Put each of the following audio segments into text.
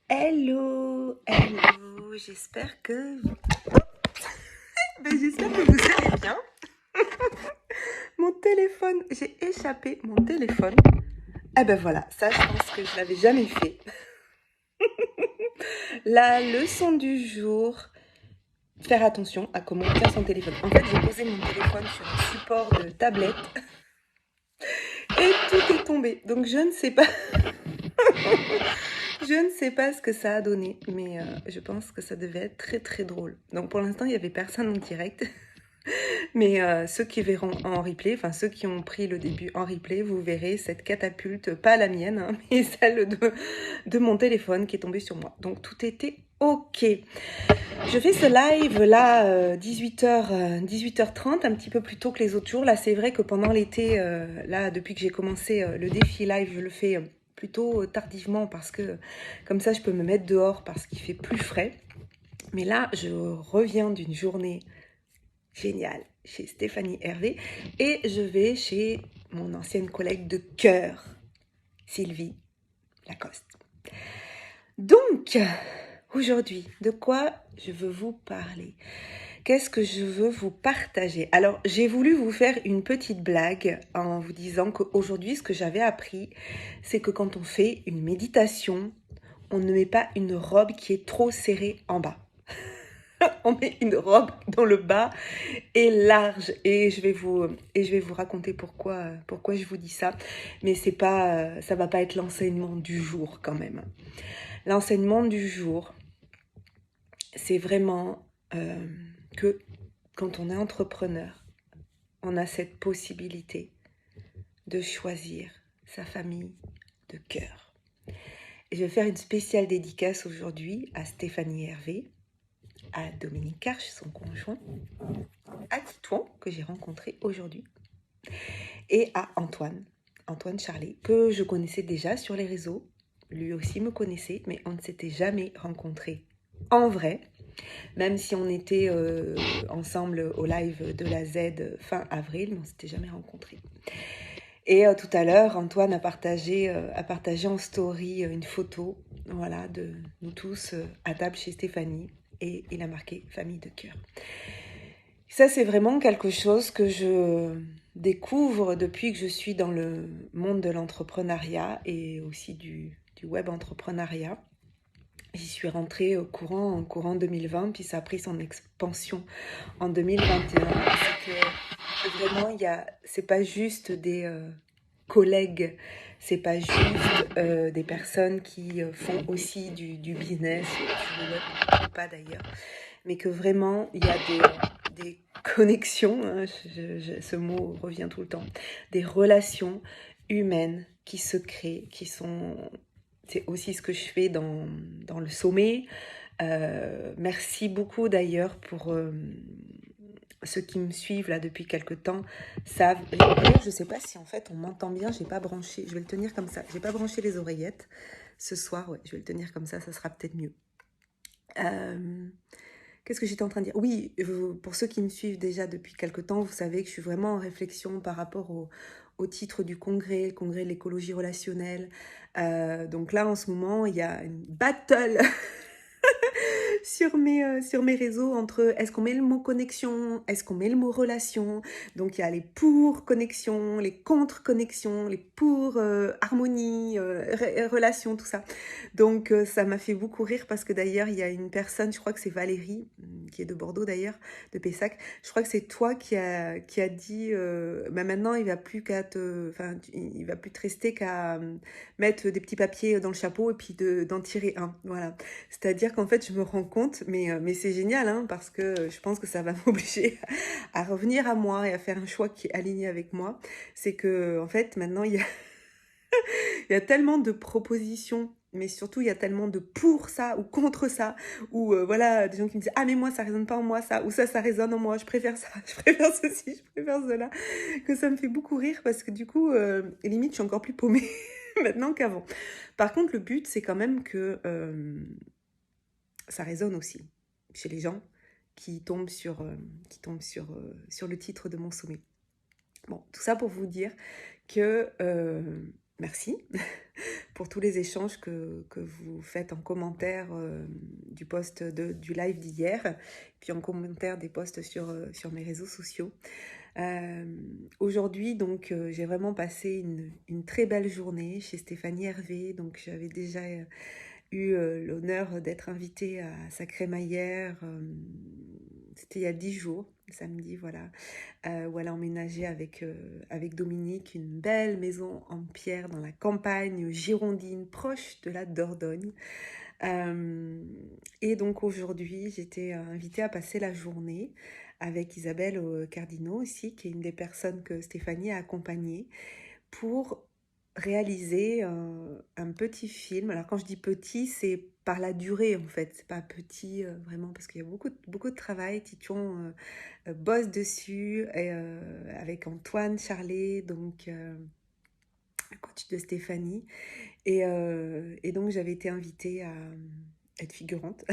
Hello, hello, j'espère que... j'espère que vous allez bien. Mon téléphone, j'ai échappé mon téléphone. Eh ben voilà, ça je pense que je l'avais jamais fait. La leçon du jour, faire attention à comment on tient son téléphone. En fait, j'ai posé mon téléphone sur un support de tablette et tout est tombé. Donc je ne sais pas... Je ne sais pas ce que ça a donné, mais je pense que ça devait être très très drôle. Donc pour l'instant, il n'y avait personne en direct. Mais ceux qui verront en replay, enfin ceux qui ont pris le début en replay, vous verrez cette catapulte, pas la mienne, hein, mais celle de mon téléphone qui est tombée sur moi. Donc tout était ok. Je fais ce live là, 18h30, un petit peu plus tôt que les autres jours. Là c'est vrai que pendant l'été, là depuis que j'ai commencé le défi live, je le fais plutôt tardivement parce que comme ça je peux me mettre dehors parce qu'il fait plus frais. Mais là je reviens d'une journée génial chez Stéphanie Hervé et je vais chez mon ancienne collègue de cœur, Sylvie Lacoste. Donc, aujourd'hui, de quoi je veux vous parler? Qu'est-ce que je veux vous partager? Alors, j'ai voulu vous faire une petite blague en vous disant qu'aujourd'hui, ce que j'avais appris, c'est que quand on fait une méditation, on ne met pas une robe qui est trop serrée en bas. On met une robe dont le bas est large et je vais vous raconter pourquoi je vous dis ça, mais c'est pas ça va pas être l'enseignement du jour quand même. L'enseignement du jour, c'est vraiment que quand on est entrepreneur, on a cette possibilité de choisir sa famille de cœur. Et je vais faire une spéciale dédicace aujourd'hui à Stéphanie Hervé, à Dominique Karch, son conjoint, à Titouan, que j'ai rencontré aujourd'hui, et à Antoine Charlet, que je connaissais déjà sur les réseaux. Lui aussi me connaissait, mais on ne s'était jamais rencontrés en vrai, même si on était ensemble au live de la Z fin avril, mais on ne s'était jamais rencontrés. Et tout à l'heure, Antoine a partagé en story une photo, voilà, de nous tous à table chez Stéphanie, et il a marqué « Famille de cœur ». Ça, c'est vraiment quelque chose que je découvre depuis que je suis dans le monde de l'entrepreneuriat et aussi du web entrepreneuriat. J'y suis rentrée en courant 2020, puis ça a pris son expansion en 2021. C'est que vraiment, c'est pas juste des collègues, c'est pas juste des personnes qui font aussi du business, du web ou pas d'ailleurs, mais que vraiment, il y a des connexions, hein, ce mot revient tout le temps, des relations humaines qui se créent, c'est aussi ce que je fais dans le sommet. Merci beaucoup d'ailleurs pour ceux qui me suivent là depuis quelques temps savent. D'ailleurs, je sais pas si en fait on m'entend bien, j'ai pas branché, je vais le tenir comme ça, j'ai pas branché les oreillettes ce soir, ouais, je vais le tenir comme ça sera peut-être mieux. Qu'est-ce que j'étais en train de dire? Oui, pour ceux qui me suivent déjà depuis quelques temps, vous savez que je suis vraiment en réflexion par rapport au titre du congrès, le congrès de l'écologie relationnelle. Donc là, en ce moment, il y a une battle sur mes réseaux entre est-ce qu'on met le mot connexion, est-ce qu'on met le mot relation. Donc il y a les pour connexion, les contre connexion, les pour harmonie, relation, tout ça. Donc ça m'a fait beaucoup rire parce que d'ailleurs il y a une personne, je crois que c'est Valérie, qui est de Bordeaux d'ailleurs, de Pessac. Je crois que c'est toi qui a dit bah maintenant il va plus il va plus te rester qu'à mettre des petits papiers dans le chapeau et puis d'en tirer un. Voilà. C'est-à-dire qu'en fait je me rends compte, mais c'est génial hein, parce que je pense que ça va m'obliger à revenir à moi et à faire un choix qui est aligné avec moi. C'est que en fait maintenant il y a tellement de propositions, mais surtout il y a tellement de pour ça ou contre ça, ou voilà, des gens qui me disent ah mais moi ça résonne pas en moi ça, ou ça résonne en moi, je préfère ça, je préfère ceci, je préfère cela, que ça me fait beaucoup rire parce que du coup limite je suis encore plus paumée maintenant qu'avant. Par contre le but c'est quand même que ça résonne aussi chez les gens qui tombent sur le titre de mon sommet. Bon, tout ça pour vous dire que merci pour tous les échanges que vous faites en commentaire du post du live d'hier, puis en commentaire des posts sur mes réseaux sociaux. Aujourd'hui, donc, j'ai vraiment passé une très belle journée chez Stéphanie Hervé. Donc, j'avais déjà eu l'honneur d'être invitée à sa crémaillère. C'était il y a 10 jours, samedi, voilà, où elle a emménagé avec Dominique une belle maison en pierre dans la campagne girondine, proche de la Dordogne. Et donc aujourd'hui, j'étais invitée à passer la journée avec Isabelle Cardino aussi, qui est une des personnes que Stéphanie a accompagnées pour réaliser un petit film. Alors quand je dis petit, c'est par la durée en fait, c'est pas petit vraiment parce qu'il y a beaucoup de travail. Tition bosse dessus et, avec Antoine Charlet, donc le coach de Stéphanie. Et donc j'avais été invitée à être figurante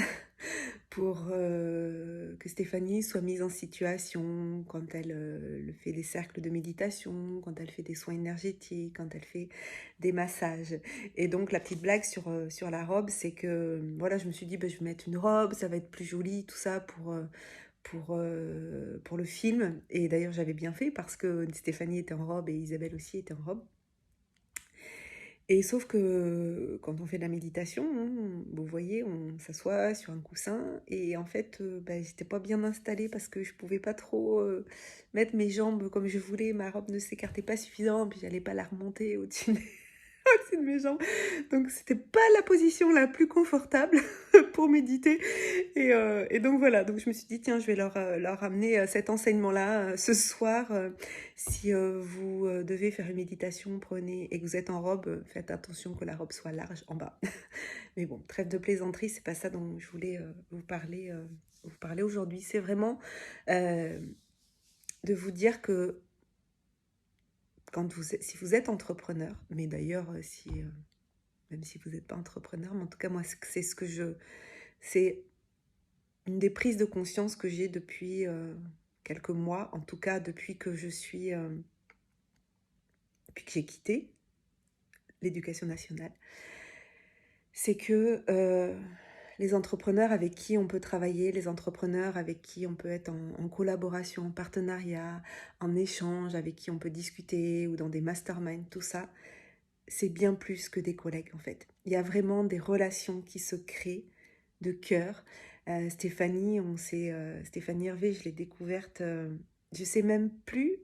pour que Stéphanie soit mise en situation quand elle fait des cercles de méditation, quand elle fait des soins énergétiques, quand elle fait des massages. Et donc la petite blague sur la robe, c'est que voilà, je me suis dit, bah, je vais mettre une robe, ça va être plus joli, tout ça pour le film. Et d'ailleurs j'avais bien fait parce que Stéphanie était en robe et Isabelle aussi était en robe. Et sauf que quand on fait de la méditation, vous voyez, on s'assoit sur un coussin et en fait, j'étais pas bien installée parce que je pouvais pas trop mettre mes jambes comme je voulais. Ma robe ne s'écartait pas suffisamment, puis j'allais pas la remonter au-dessus au-dessus de mes jambes. Donc c'était pas la position la plus confortable pour méditer. Et donc voilà, donc je me suis dit, tiens, je vais leur amener cet enseignement-là ce soir. Si vous devez faire une méditation, prenez, et que vous êtes en robe, faites attention que la robe soit large en bas. Mais bon, trêve de plaisanterie, c'est pas ça dont je voulais vous parler aujourd'hui. C'est vraiment de vous dire que si vous êtes entrepreneur, mais d'ailleurs, même si vous n'êtes pas entrepreneur, mais en tout cas, moi, c'est une des prises de conscience que j'ai depuis quelques mois, en tout cas depuis que depuis que j'ai quitté l'éducation nationale, c'est que les entrepreneurs avec qui on peut travailler, les entrepreneurs avec qui on peut être en collaboration, en partenariat, en échange, avec qui on peut discuter ou dans des masterminds, tout ça, c'est bien plus que des collègues en fait. Il y a vraiment des relations qui se créent de cœur. Stéphanie Hervé, je l'ai découverte, je sais même plus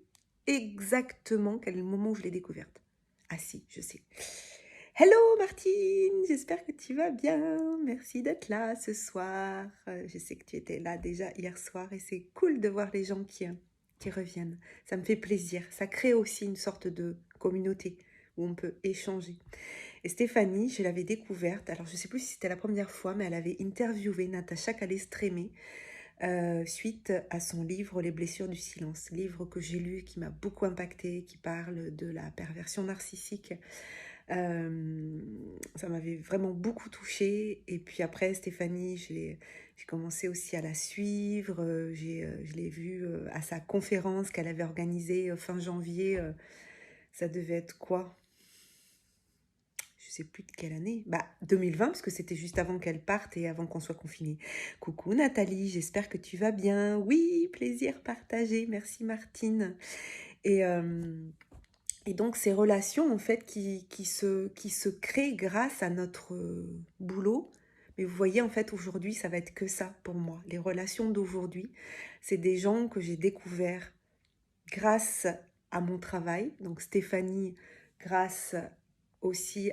exactement quel est le moment où je l'ai découverte. Ah si, je sais. Hello Martine, j'espère que tu vas bien. Merci d'être là ce soir. Je sais que tu étais là déjà hier soir et c'est cool de voir les gens qui reviennent. Ça me fait plaisir. Ça crée aussi une sorte de communauté où on peut échanger. Et Stéphanie, je l'avais découverte, alors je ne sais plus si c'était la première fois, mais elle avait interviewé Natacha Calestrémé suite à son livre Les blessures du silence, livre que j'ai lu, qui m'a beaucoup impactée, qui parle de la perversion narcissique. Ça m'avait vraiment beaucoup touchée. Et puis après, Stéphanie, j'ai commencé aussi à la suivre. Je l'ai vue à sa conférence qu'elle avait organisée fin janvier. Ça devait être quoi? Je sais plus de quelle année. 2020, parce que c'était juste avant qu'elle parte et avant qu'on soit confinés. Coucou Nathalie, j'espère que tu vas bien. Oui, plaisir partagé. Merci Martine. Et donc ces relations en fait qui se créent grâce à notre boulot. Mais vous voyez en fait aujourd'hui ça va être que ça pour moi. Les relations d'aujourd'hui, c'est des gens que j'ai découverts grâce à mon travail. Donc Stéphanie, grâce aussi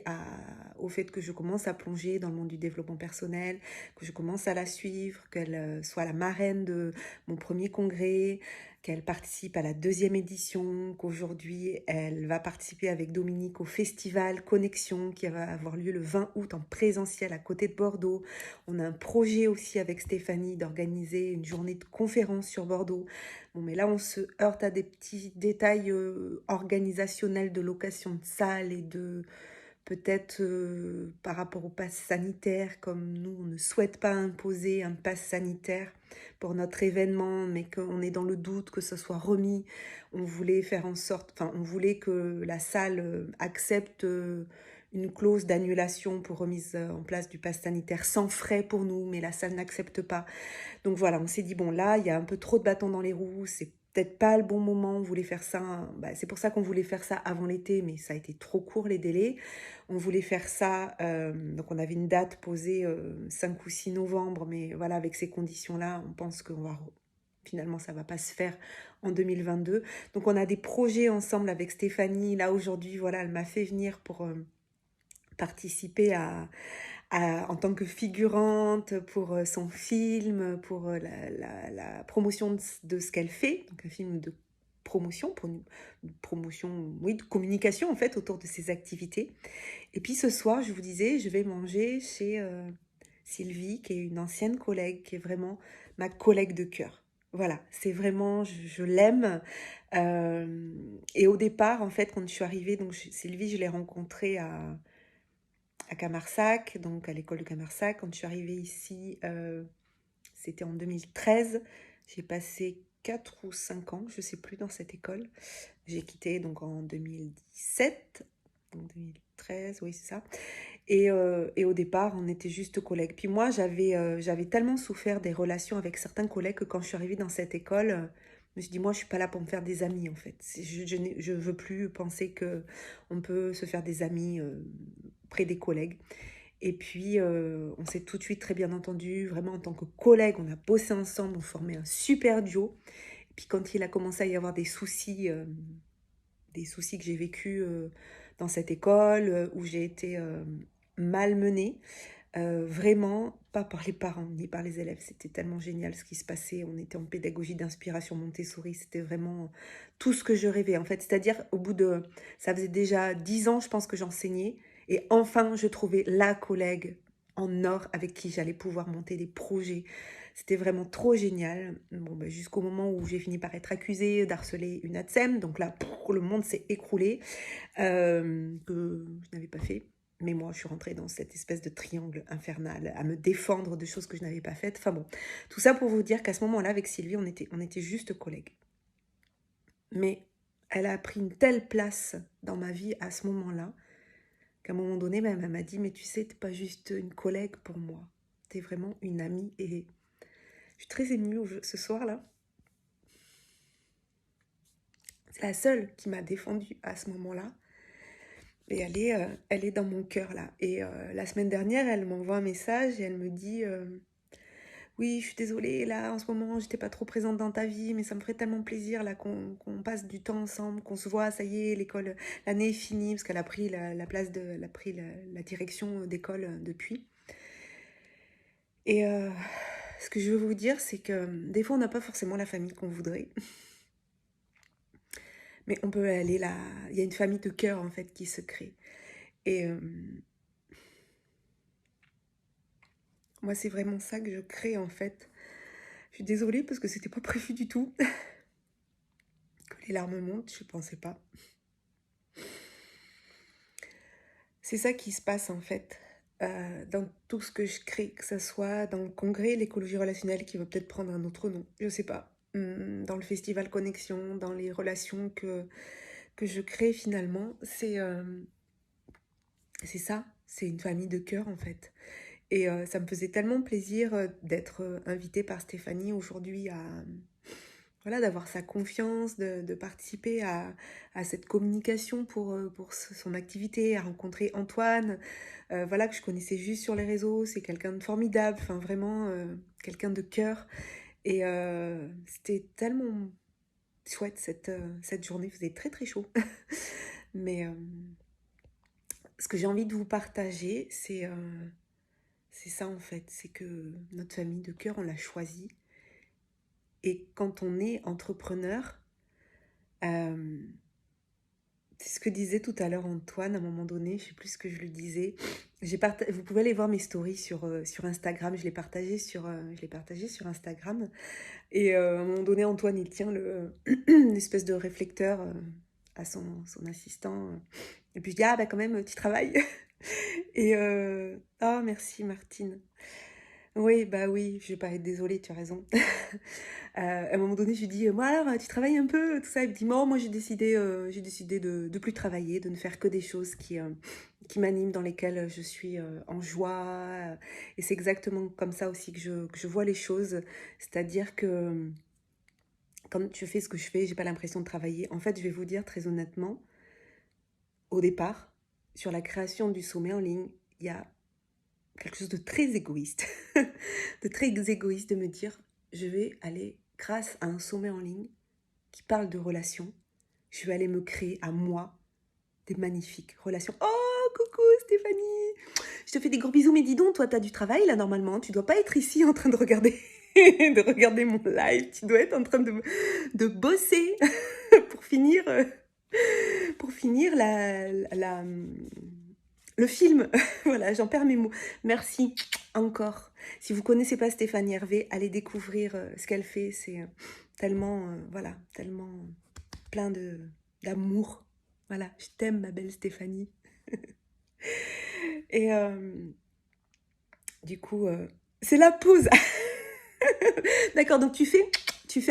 au fait que je commence à plonger dans le monde du développement personnel, que je commence à la suivre, qu'elle soit la marraine de mon premier congrès, qu'elle participe à la 2e édition, qu'aujourd'hui elle va participer avec Dominique au festival Connexion qui va avoir lieu le 20 août en présentiel à côté de Bordeaux. On a un projet aussi avec Stéphanie d'organiser une journée de conférence sur Bordeaux. Bon, mais là, on se heurte à des petits détails organisationnels de location de salles et de peut-être par rapport au pass sanitaire, comme nous, on ne souhaite pas imposer un pass sanitaire pour notre événement, mais qu'on est dans le doute que ce soit remis. On voulait faire en sorte, enfin, on voulait que la salle accepte une clause d'annulation pour remise en place du pass sanitaire sans frais pour nous, mais la salle n'accepte pas. Donc voilà, on s'est dit, bon là, il y a un peu trop de bâtons dans les roues, c'est peut-être pas le bon moment, on voulait faire ça, c'est pour ça qu'on voulait faire ça avant l'été, mais ça a été trop court les délais. On voulait faire ça, donc on avait une date posée 5 ou 6 novembre, mais voilà, avec ces conditions-là, on pense que finalement ça va pas se faire en 2022. Donc on a des projets ensemble avec Stéphanie, là aujourd'hui, voilà, elle m'a fait venir pour participer en tant que figurante pour son film, pour la promotion de ce qu'elle fait, donc un film de promotion, pour une promotion, oui, de communication en fait autour de ses activités. Et puis ce soir, je vous disais, je vais manger chez Sylvie, qui est une ancienne collègue, qui est vraiment ma collègue de cœur. Voilà, c'est vraiment, je l'aime. Et au départ, en fait, quand je suis arrivée, donc Sylvie, je l'ai rencontrée à Camarsac, donc à l'école de Camarsac. Quand je suis arrivée ici, c'était en 2013. J'ai passé 4 ou 5 ans, je ne sais plus, dans cette école. J'ai quitté donc en 2017, donc 2013, oui c'est ça. Et au départ, on était juste collègues. Puis moi, j'avais tellement souffert des relations avec certains collègues que quand je suis arrivée dans cette école, je me suis dit, moi, je suis pas là pour me faire des amis, en fait. Je veux plus penser que on peut se faire des amis près des collègues. Et puis, on s'est tout de suite très bien entendu, vraiment en tant que collègues, on a bossé ensemble, on formait un super duo. Et puis quand il a commencé à y avoir des soucis que j'ai vécus dans cette école, où j'ai été malmenée, vraiment, pas par les parents ni par les élèves. C'était tellement génial ce qui se passait. On était en pédagogie d'inspiration Montessori. C'était vraiment tout ce que je rêvais, en fait. C'est-à-dire, ça faisait déjà 10 ans, je pense, que j'enseignais. Et enfin, je trouvais la collègue en or avec qui j'allais pouvoir monter des projets. C'était vraiment trop génial. Bon, jusqu'au moment où j'ai fini par être accusée d'harceler une ATSEM. Donc là, le monde s'est écroulé, que je n'avais pas fait. Mais moi, je suis rentrée dans cette espèce de triangle infernal, à me défendre de choses que je n'avais pas faites. Enfin bon, tout ça pour vous dire qu'à ce moment-là, avec Sylvie, on était juste collègues. Mais elle a pris une telle place dans ma vie à ce moment-là, qu'à un moment donné, même, elle m'a dit, mais tu sais, t'es pas juste une collègue pour moi. T'es vraiment une amie. Et je suis très émue ce soir-là. C'est la seule qui m'a défendue à ce moment-là. Et elle est dans mon cœur là. Et la semaine dernière, elle m'envoie un message et elle me dit oui, je suis désolée, là en ce moment, j'étais pas trop présente dans ta vie, mais ça me ferait tellement plaisir là qu'on passe du temps ensemble, qu'on se voit, ça y est, l'école, l'année est finie, parce qu'elle a pris la place elle a pris la direction d'école depuis. Et ce que je veux vous dire, c'est que des fois, on n'a pas forcément la famille qu'on voudrait. Mais on peut aller là, il y a une famille de cœur en fait qui se crée. Et moi, c'est vraiment ça que je crée en fait. Je suis désolée parce que c'était pas prévu du tout. Que les larmes montent, je pensais pas. C'est ça qui se passe en fait dans tout ce que je crée, que ce soit dans le congrès l'écologie relationnelle qui va peut-être prendre un autre nom, je sais pas. Dans le festival Connexion, dans les relations que je crée finalement, c'est ça, c'est une famille de cœur en fait. Et ça me faisait tellement plaisir d'être invitée par Stéphanie aujourd'hui voilà, d'avoir sa confiance, de participer à cette communication pour son activité, à rencontrer Antoine, voilà, que je connaissais juste sur les réseaux. C'est quelqu'un de formidable, enfin vraiment quelqu'un de cœur. Et c'était tellement chouette cette journée, il faisait très très chaud. Mais ce que j'ai envie de vous partager, c'est ça en fait, c'est que notre famille de cœur, on l'a choisie. Et quand on est entrepreneur, c'est ce que disait tout à l'heure Antoine à un moment donné, je ne sais plus ce que je lui disais. Vous pouvez aller voir mes stories sur Instagram, je l'ai partagé sur Instagram. Et à un moment donné, Antoine, il tient une espèce de réflecteur à son assistant. Et puis je dis, ah bah quand même, tu travailles. Et ah merci Martine. Oui, bah oui, je vais pas être désolée, tu as raison. À un moment donné, je lui dis, moi alors, tu travailles un peu, tout ça. Il me dit, moi j'ai décidé de plus travailler, de ne faire que des choses qui m'animent, dans lesquelles je suis en joie. Et c'est exactement comme ça aussi que je vois les choses. C'est-à-dire que quand je fais ce que je fais, j'ai pas l'impression de travailler. En fait, je vais vous dire très honnêtement, au départ, sur la création du sommet en ligne, il y a quelque chose de très égoïste, de très égoïste de me dire, je vais aller, grâce à un sommet en ligne qui parle de relations, je vais aller me créer à moi des magnifiques relations. Oh, coucou Stéphanie, je te fais des gros bisous, mais dis donc, toi t'as du travail là normalement, tu dois pas être ici en train de regarder, de regarder mon live, tu dois être en train de bosser pour finir, le film. Voilà, j'en perds mes mots. Merci encore. Si vous connaissez pas Stéphanie Hervé, allez découvrir ce qu'elle fait. C'est tellement, voilà, tellement plein d'amour. Voilà, je t'aime ma belle Stéphanie. Et du coup, c'est la pause. D'accord, donc tu fais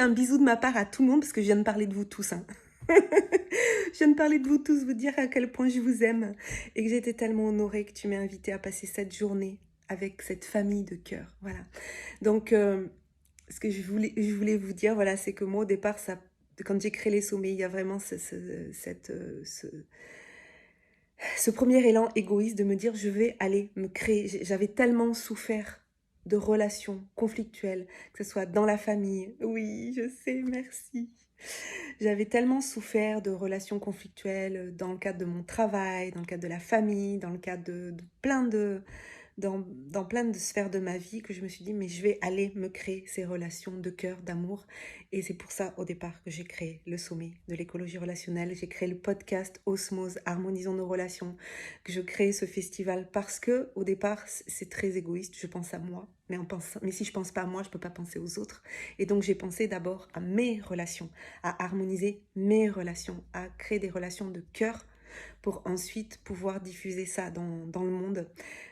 un bisou de ma part à tout le monde parce que je viens de parler de vous tous. Hein. Je viens de parler de vous tous, vous dire à quel point je vous aime et que j'étais tellement honorée que tu m'aies invitée à passer cette journée avec cette famille de cœur. Voilà. Donc, ce que je voulais vous dire, voilà, c'est que moi, au départ, quand j'ai créé les sommets, il y a vraiment ce premier élan égoïste de me dire, je vais aller me créer. J'avais tellement souffert de relations conflictuelles, que ce soit dans la famille. Oui, je sais, merci. J'avais tellement souffert de relations conflictuelles dans le cadre de mon travail, dans le cadre de la famille, dans le cadre dans plein de sphères de ma vie que je me suis dit, mais je vais aller me créer ces relations de cœur, d'amour. Et c'est pour ça, au départ, que j'ai créé le sommet de l'écologie relationnelle. J'ai créé le podcast Osmose, Harmonisons nos relations, que je crée ce festival parce que, au départ, c'est très égoïste. Je pense à moi. Mais si je pense pas à moi, je peux pas penser aux autres. Et donc, j'ai pensé d'abord à mes relations, à harmoniser mes relations, à créer des relations de cœur pour ensuite pouvoir diffuser ça dans le monde.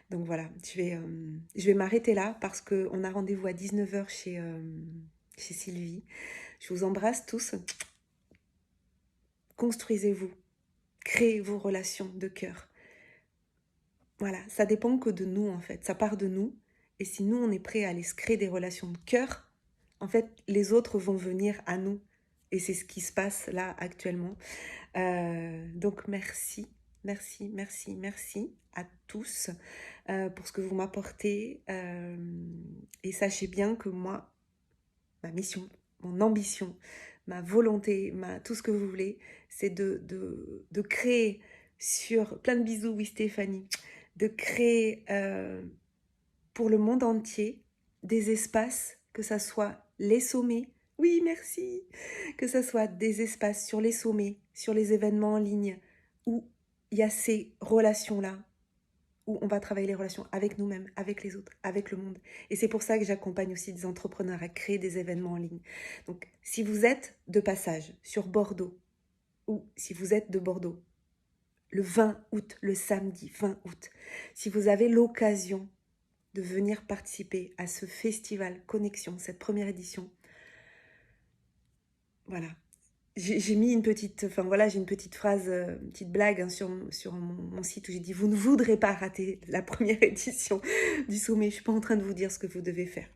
Donc voilà, je vais m'arrêter là parce qu'on a rendez-vous à 19h chez Sylvie. Je vous embrasse tous. Construisez-vous. Créez vos relations de cœur. Voilà, ça dépend que de nous en fait. Ça part de nous. Et si nous, on est prêt à aller se créer des relations de cœur, en fait, les autres vont venir à nous. Et c'est ce qui se passe là actuellement. Donc merci à tous pour ce que vous m'apportez. Et sachez bien que moi, ma mission, mon ambition, ma volonté, tout ce que vous voulez, c'est de créer sur... Plein de bisous, oui Stéphanie. De créer pour le monde entier des espaces, que ça soit les sommets. Oui, merci. Que ça soit des espaces sur les sommets, sur les événements en ligne, où il y a ces relations-là, où on va travailler les relations avec nous-mêmes, avec les autres, avec le monde. Et c'est pour ça que j'accompagne aussi des entrepreneurs à créer des événements en ligne. Donc, si vous êtes de passage sur Bordeaux, ou si vous êtes de Bordeaux, le 20 août, le samedi 20 août, si vous avez l'occasion de venir participer à ce festival Connexion, cette première édition, voilà. J'ai mis une petite, enfin voilà, j'ai une petite phrase, une petite blague hein, sur mon site où j'ai dit « Vous ne voudrez pas rater la première édition du sommet ». Je ne suis pas en train de vous dire ce que vous devez faire.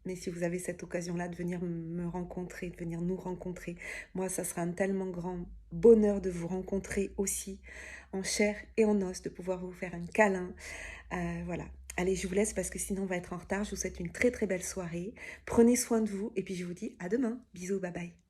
Mais si vous avez cette occasion-là de venir me rencontrer, de venir nous rencontrer, moi, ça sera un tellement grand bonheur de vous rencontrer aussi en chair et en os, de pouvoir vous faire un câlin. Voilà. Allez, je vous laisse parce que sinon on va être en retard. Je vous souhaite une très très belle soirée. Prenez soin de vous et puis je vous dis à demain. Bisous, bye bye.